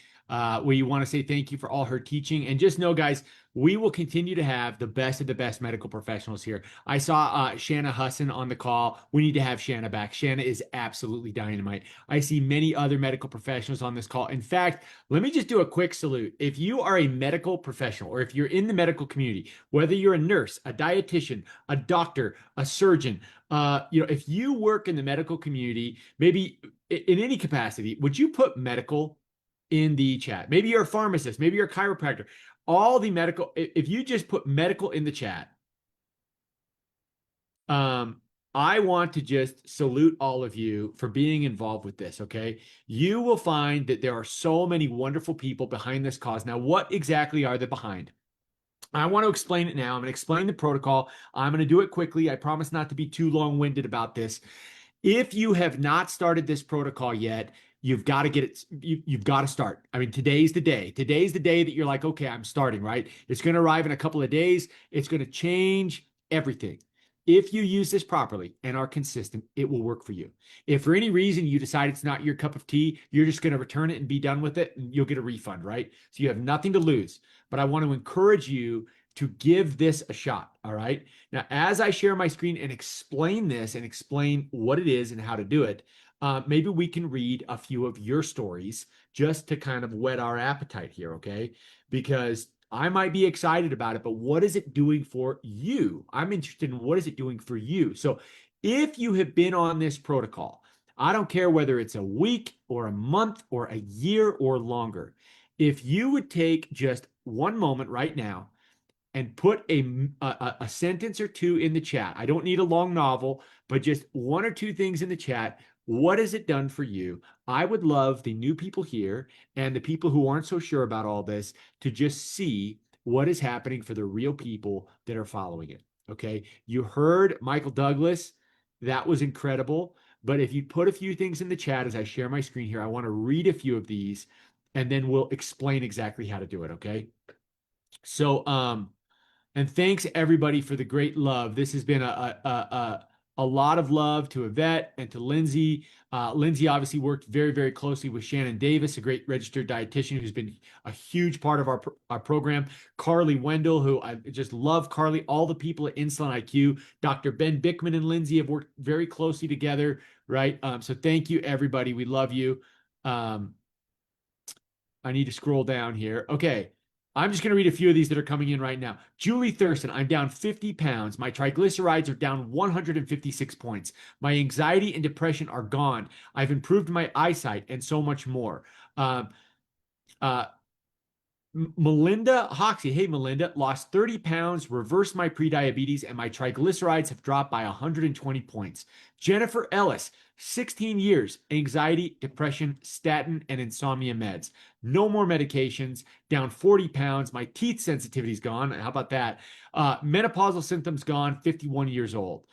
We want to say thank you for all her teaching. And just know, guys, we will continue to have the best of the best medical professionals here. I saw Shanna Husson on the call. We need to have Shanna back. Shanna is absolutely dynamite. I see many other medical professionals on this call. In fact, let me just do a quick salute. If you are a medical professional or if you're in the medical community, whether you're a nurse, a dietitian, a doctor, a surgeon, if you work in the medical community, maybe in any capacity, would you put medical in the chat. Maybe you're a pharmacist, maybe you're a chiropractor. All the medical, if you just put medical in the chat, I want to just salute all of you for being involved with this, okay? You will find that there are so many wonderful people behind this cause. Now, what exactly are they behind? I want to explain it now. I'm going to explain the protocol. I'm going to do it quickly. I promise not to be too long-winded about this. If you have not started this protocol yet, you've got to get it. You've got to start. I mean, today's the day. Today's the day that you're like, okay, I'm starting, right? It's going to arrive in a couple of days. It's going to change everything. If you use this properly and are consistent, it will work for you. If for any reason you decide it's not your cup of tea, you're just going to return it and be done with it, and you'll get a refund, right? So you have nothing to lose. But I want to encourage you to give this a shot, all right? Now, as I share my screen and explain this and explain what it is and how to do it, maybe we can read a few of your stories just to kind of whet our appetite here, okay? Because I might be excited about it, but what is it doing for you? I'm interested in what is it doing for you. So if you have been on this protocol, I don't care whether it's a week or a month or a year or longer, if you would take just one moment right now and put a sentence or two in the chat. I don't need a long novel, but just one or two things in the chat. What has it done for you? I would love the new people here and the people who aren't so sure about all this to just see what is happening for the real people that are following it. Okay. You heard Michael Douglas. That was incredible. But if you put a few things in the chat as I share my screen here, I want to read a few of these and then we'll explain exactly how to do it. Okay. So, and thanks everybody for the great love. This has been a lot of love to Yvette and to Lindsay. Lindsay obviously worked very, very closely with Shannon Davis, a great registered dietitian who's been a huge part of our program. Carly Wendell, who I just love Carly. All the people at Insulin IQ, Dr. Ben Bickman and Lindsay have worked very closely together, right? So thank you, everybody. We love you. I need to scroll down here. Okay. I'm just going to read a few of these that are coming in right now. Julie Thurston, I'm down 50 pounds. My triglycerides are down 156 points. My anxiety and depression are gone. I've improved my eyesight and so much more. Melinda Hoxie, hey Melinda, lost 30 pounds, reversed my prediabetes, and my triglycerides have dropped by 120 points. Jennifer Ellis, 16 years, anxiety, depression, statin, and insomnia meds. No more medications, down 40 pounds. My teeth sensitivity's gone. How about that? Menopausal symptoms gone, 51 years old.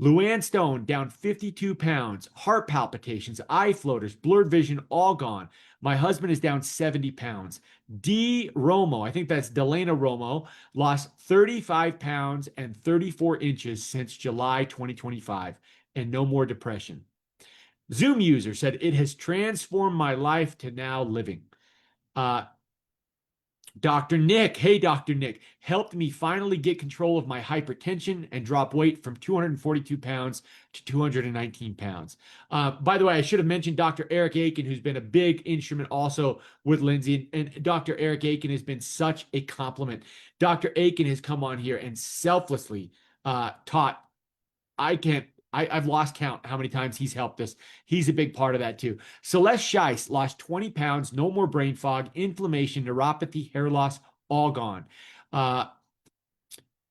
Luann Stone, down 52 pounds, heart palpitations, eye floaters, blurred vision, all gone. My husband is down 70 pounds. D. Romo, I think that's Delana Romo, lost 35 pounds and 34 inches since July 2025, and no more depression. Zoom user said, it has transformed my life to now living. Dr. Nick, hey, Dr. Nick, helped me finally get control of my hypertension and drop weight from 242 pounds to 219 pounds. By the way, I should have mentioned Dr. Eric Aiken, who's been a big instrument also with Lindsay. And Dr. Eric Aiken has been such a compliment. Dr. Aiken has come on here and selflessly taught. I've lost count how many times he's helped us. He's a big part of that too. Celeste Scheist lost 20 pounds, no more brain fog, inflammation, neuropathy, hair loss, all gone.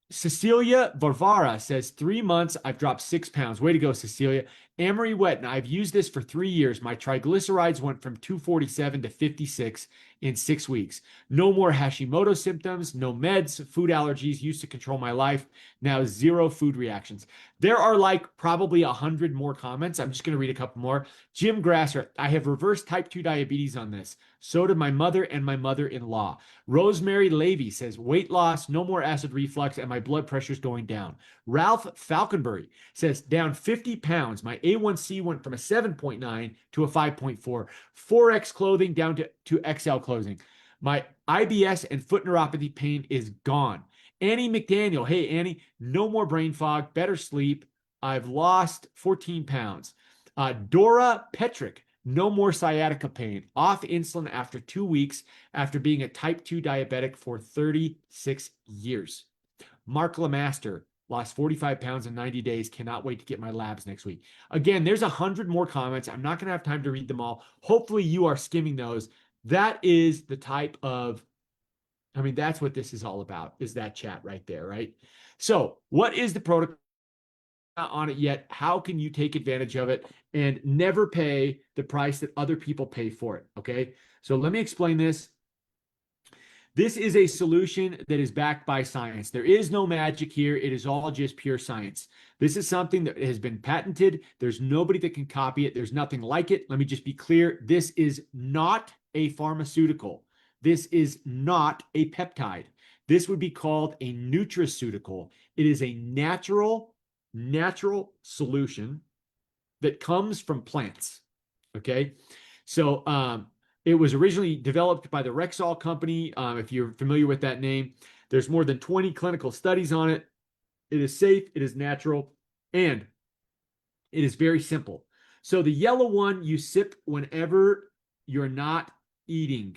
Cecilia Varvara says 3 months, I've dropped 6 pounds. Way to go, Cecilia. Amory Wetton, I've used this for 3 years. My triglycerides went from 247 to 56 in 6 weeks. No more Hashimoto symptoms, no meds, food allergies used to control my life. Now 0 food reactions. There are like probably 100 more comments. I'm just going to read a couple more. Jim Grasser, I have reversed type 2 diabetes on this. So did my mother and my mother-in-law. Rosemary Levy says weight loss, no more acid reflux, and my blood pressure is going down. Ralph Falconbury says down 50 pounds. My A1C went from a 7.9 to a 5.4. 4X clothing down to XL clothing. My IBS and foot neuropathy pain is gone. Annie McDaniel, hey Annie, no more brain fog, better sleep. I've lost 14 pounds. Dora Petrick, no more sciatica pain. Off insulin after 2 weeks after being a type 2 diabetic for 36 years. Mark Lamaster lost 45 pounds in 90 days. Cannot wait to get my labs next week. Again, there's 100 more comments. I'm not going to have time to read them all. Hopefully you are skimming those. That is the type of, I mean, that's what this is all about, is that chat right there, right? So what is the protocol on it yet? How can you take advantage of it and never pay the price that other people pay for it? Okay. So let me explain this. This is a solution that is backed by science. There is no magic here. It is all just pure science. This is something that has been patented. There's nobody that can copy it. There's nothing like it. Let me just be clear. This is not a pharmaceutical. This is not a peptide. This would be called a nutraceutical. It is a natural solution that comes from plants. Okay. So, it was originally developed by the Rexall company. If you're familiar with that name, there's more than 20 clinical studies on it. It is safe, it is natural, and it is very simple. So the yellow one you sip whenever you're not eating.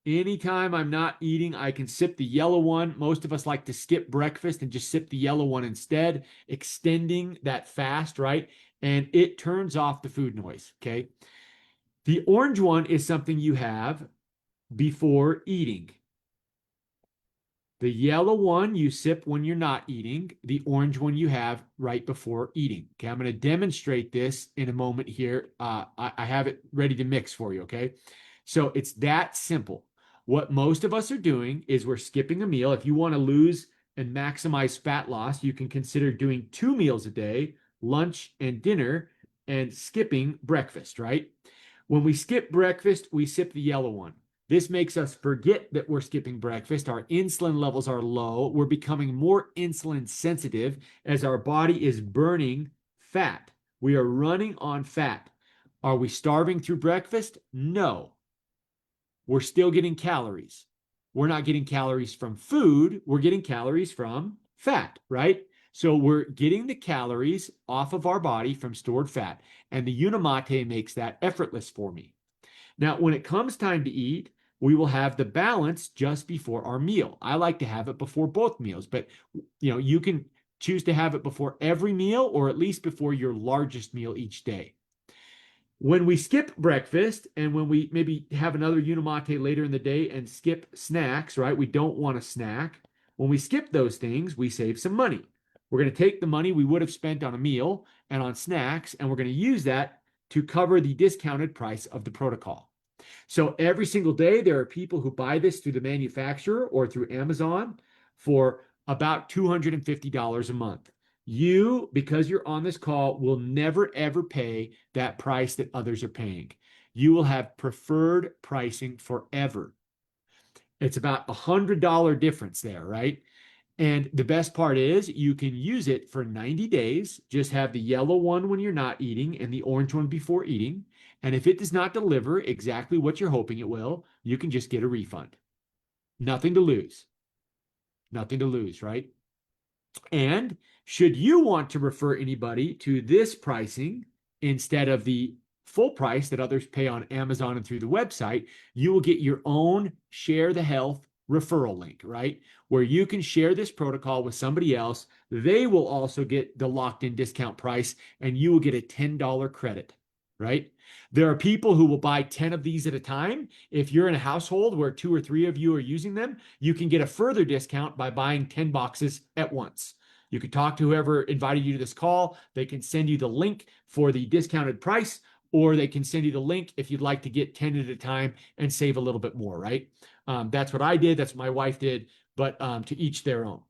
Anytime I'm not eating, I can sip the yellow one. Most of us like to skip breakfast and just sip the yellow one instead, extending that fast, right? And it turns off the food noise, okay? The orange one is something you have before eating. The yellow one you sip when you're not eating. The orange one you have right before eating. Okay, I'm going to demonstrate this in a moment here. I have it ready to mix for you, okay? So it's that simple. What most of us are doing is we're skipping a meal. If you want to lose and maximize fat loss, you can consider doing 2 meals a day, lunch and dinner, and skipping breakfast, right? When we skip breakfast, we sip the yellow one. This makes us forget that we're skipping breakfast. Our insulin levels are low. We're becoming more insulin sensitive as our body is burning fat. We are running on fat. Are we starving through breakfast? No. We're still getting calories. We're not getting calories from food. We're getting calories from fat, right? So we're getting the calories off of our body from stored fat, and the Unimate makes that effortless for me. Now, when it comes time to eat, we will have the balance just before our meal. I like to have it before both meals, but you can choose to have it before every meal or at least before your largest meal each day. When we skip breakfast and when we maybe have another Unimate later in the day and skip snacks, right? We don't want a snack. When we skip those things, we save some money. We're going to take the money we would have spent on a meal and on snacks, and we're going to use that to cover the discounted price of the protocol. So every single day, there are people who buy this through the manufacturer or through Amazon for about $250 a month. You, because you're on this call, will never, ever pay that price that others are paying. You will have preferred pricing forever. It's about $100 difference there, right? And the best part is you can use it for 90 days. Just have the yellow one when you're not eating and the orange one before eating. And if it does not deliver exactly what you're hoping it will, you can just get a refund. Nothing to lose. Nothing to lose, right? And should you want to refer anybody to this pricing instead of the full price that others pay on Amazon and through the website, you will get your own Share the Health referral link, right? Where you can share this protocol with somebody else. They will also get the locked in discount price and you will get a $10 credit, right? There are people who will buy 10 of these at a time. If you're in a household where 2 or 3 of you are using them, you can get a further discount by buying 10 boxes at once. You could talk to whoever invited you to this call. They can send you the link for the discounted price, or they can send you the link if you'd like to get 10 at a time and save a little bit more, right? That's what I did. That's what my wife did, but to each their own.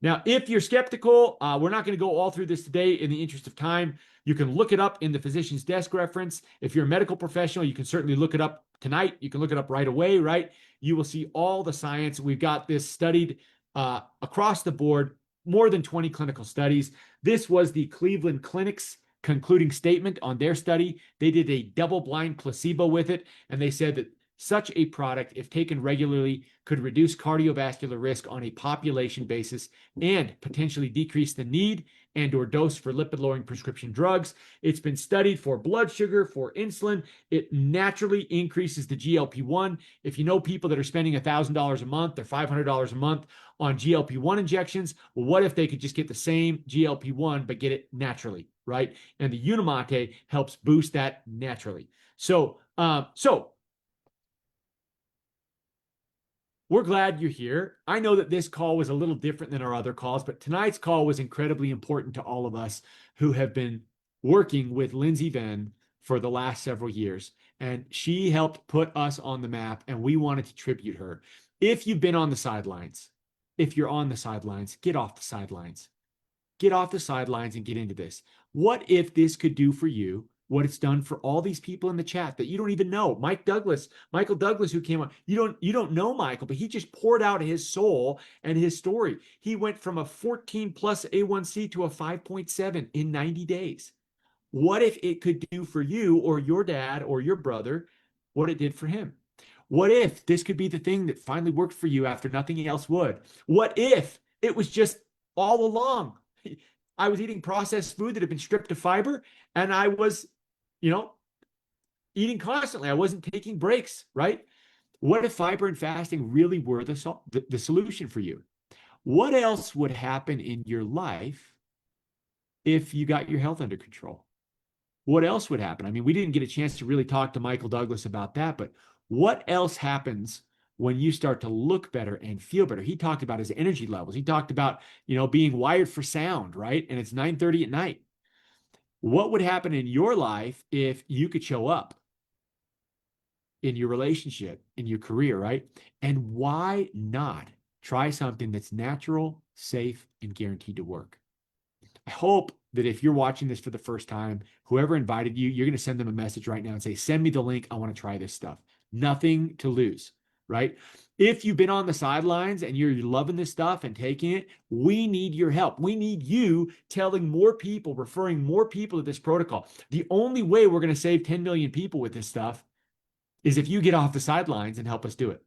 Now, if you're skeptical, we're not going to go all through this today in the interest of time. You can look it up in the physician's desk reference. If you're a medical professional, you can certainly look it up tonight. You can look it up right away, right? You will see all the science. We've got this studied across the board, more than 20 clinical studies. This was the Cleveland Clinic's concluding statement on their study. They did a double-blind placebo with it, and they said that such a product, if taken regularly, could reduce cardiovascular risk on a population basis and potentially decrease the need and or dose for lipid-lowering prescription drugs. It's been studied for blood sugar, for insulin. It naturally increases the GLP-1. If you know people that are spending $1,000 a month or $500 a month on GLP-1 injections, well, what if they could just get the same GLP-1 but get it naturally, right? And the Unimate helps boost that naturally. So we're glad you're here. I know that this call was a little different than our other calls, but tonight's call was incredibly important to all of us who have been working with Lindsay Venn for the last several years. And she helped put us on the map, and we wanted to tribute her. If you've been on the sidelines, if you're on the sidelines, get off the sidelines. Get off the sidelines and get into this. What if this could do for you what it's done for all these people in the chat that you don't even know? Michael Douglas, who came on, you don't know Michael, but he just poured out his soul and his story. He went from a 14 plus A1C to a 5.7 in 90 days. What if it could do for you or your dad or your brother what it did for him? What if this could be the thing that finally worked for you after nothing else would? What if it was just all along? I was eating processed food that had been stripped of fiber, and I was, eating constantly. I wasn't taking breaks, right? What if fiber and fasting really were the solution for you? What else would happen in your life if you got your health under control? What else would happen? I mean, we didn't get a chance to really talk to Michael Douglas about that, but what else happens when you start to look better and feel better? He talked about his energy levels. He talked about, being wired for sound, right? And it's 9:30 at night. What would happen in your life if you could show up in your relationship, in your career, right? And why not try something that's natural, safe, and guaranteed to work? I hope that if you're watching this for the first time, whoever invited you, you're going to send them a message right now and say, send me the link. I want to try this stuff. Nothing to lose, right? If you've been on the sidelines and you're loving this stuff and taking it, we need your help. We need you telling more people, referring more people to this protocol. The only way we're going to save 10 million people with this stuff is if you get off the sidelines and help us do it.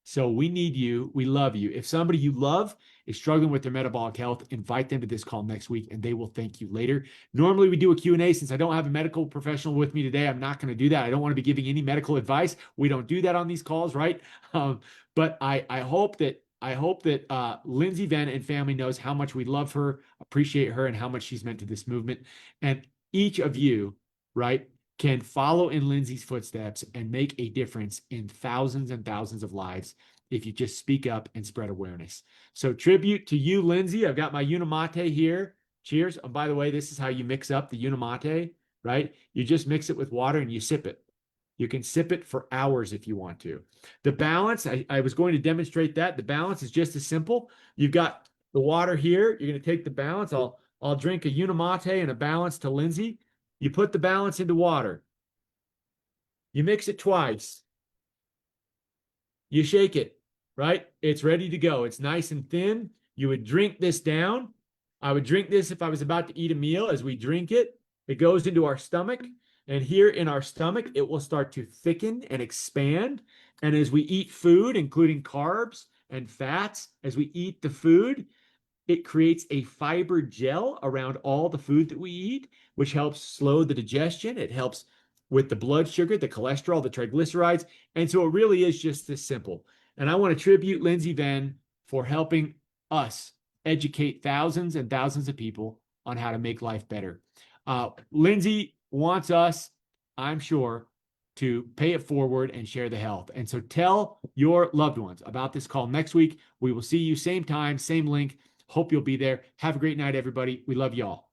So we need you. We love you. If somebody you love is struggling with their metabolic health, invite them to this call next week and they will thank you later. Normally we do a Q&A. Since I don't have a medical professional with me today, I'm not going to do that. I don't want to be giving any medical advice. We don't do that on these calls, right? But I hope that Lindsay Venn and family knows how much we love her, appreciate her, and how much she's meant to this movement. And each of you, right, can follow in Lindsay's footsteps and make a difference in thousands and thousands of lives if you just speak up and spread awareness. So tribute to you, Lindsay. I've got my Unimate here. Cheers. And by the way, this is how you mix up the Unimate, right? You just mix it with water and you sip it. You can sip it for hours if you want to. The balance, I was going to demonstrate that. The balance is just as simple. You've got the water here. You're going to take the balance. I'll drink a Unimate and a balance to Lindsay. You put the balance into water. You mix it twice. You shake it, right? It's ready to go. It's nice and thin. You would drink this down. I would drink this if I was about to eat a meal. As we drink it, it goes into our stomach. And here in our stomach, it will start to thicken and expand. And as we eat food, including carbs and fats, as we eat the food, it creates a fiber gel around all the food that we eat, which helps slow the digestion. It helps with the blood sugar, the cholesterol, the triglycerides. And so it really is just this simple. And I want to tribute Lindsay Venn for helping us educate thousands and thousands of people on how to make life better. Lindsay wants us, I'm sure, to pay it forward and share the health. And so tell your loved ones about this call next week. We will see you same time, same link. Hope you'll be there. Have a great night, everybody. We love you all.